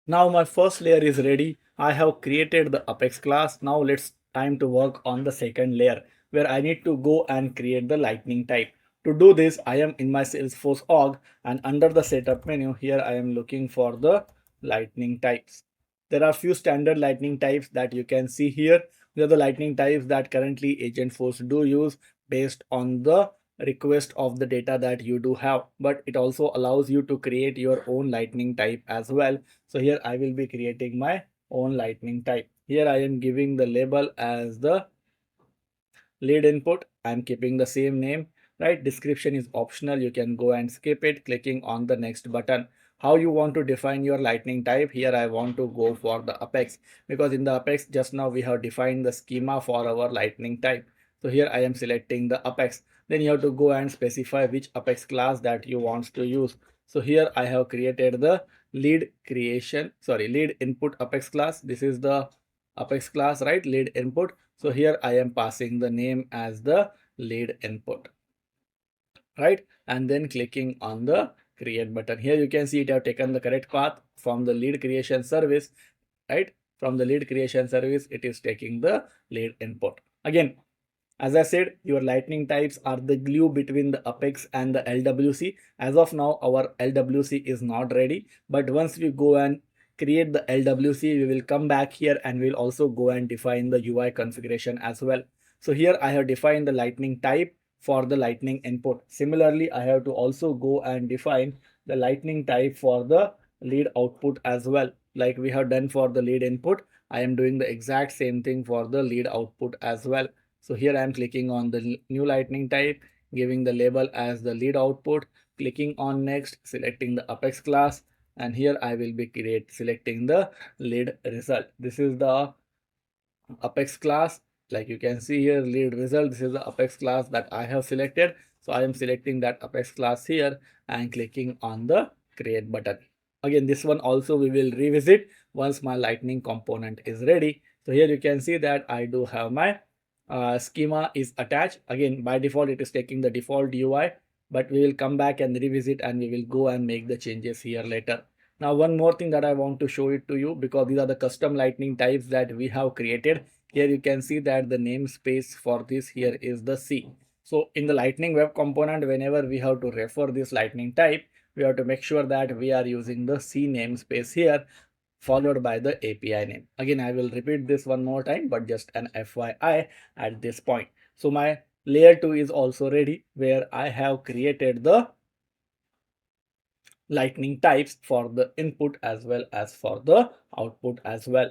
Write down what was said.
Now my first layer is ready. I have created the Apex class. Now let's time to work on the second layer where I need to go and create the lightning type. To do this, I am in my Salesforce org, and under the setup menu here I am looking for the lightning types. There are few standard lightning types that you can see here. These are the lightning types that currently Agentforce do use based on the request of the data that you do have, but it also allows you to create your own lightning type as well. So here I will be creating my own lightning type. Here I am giving the label as the lead input. I'm keeping the same name, right? Description is optional. You can go and skip it clicking on the next button. How you want to define your lightning type? Here I want to go for the Apex, because in the Apex just now we have defined the schema for our lightning type. So here I am selecting the Apex. Then you have to go and specify which Apex class that you want to use. So here I have created the lead input Apex class. This is the Apex class, right? Lead input. So here I am passing the name as the lead input, right? And then clicking on the create button. Here you can see it have taken the correct path from the lead creation service, right? From the lead creation service, it is taking the lead input. Again, as I said, your lightning types are the glue between the Apex and the LWC. As of now, our LWC is not ready, but once we go and create the LWC, we will come back here and we'll also go and define the UI configuration as well. So here I have defined the lightning type for the lightning input. Similarly, I have to also go and define the lightning type for the lead output as well. Like we have done for the lead input, I am doing the exact same thing for the lead output as well. So here I am clicking on the new lightning type, giving the label as the lead output, clicking on next, selecting the Apex class, and here I will be selecting the lead result. This is the Apex class. Like you can see here, lead result. This is the Apex class that I have selected. So I am selecting that Apex class here and clicking on the create button. Again, this one also we will revisit once my lightning component is ready. So here you can see that I do have my schema is attached. Again, by default, it is taking the default UI, but we will come back and revisit and we will go and make the changes here later. Now, one more thing that I want to show it to you, because these are the custom lightning types that we have created. Here you can see that the namespace for this here is the C. So in the lightning web component, whenever we have to refer this lightning type, we have to make sure that we are using the C namespace here, followed by the API name. Again, I will repeat this one more time, but just an FYI at this point. So my layer 2 is also ready, where I have created the lightning types for the input as well as for the output as well.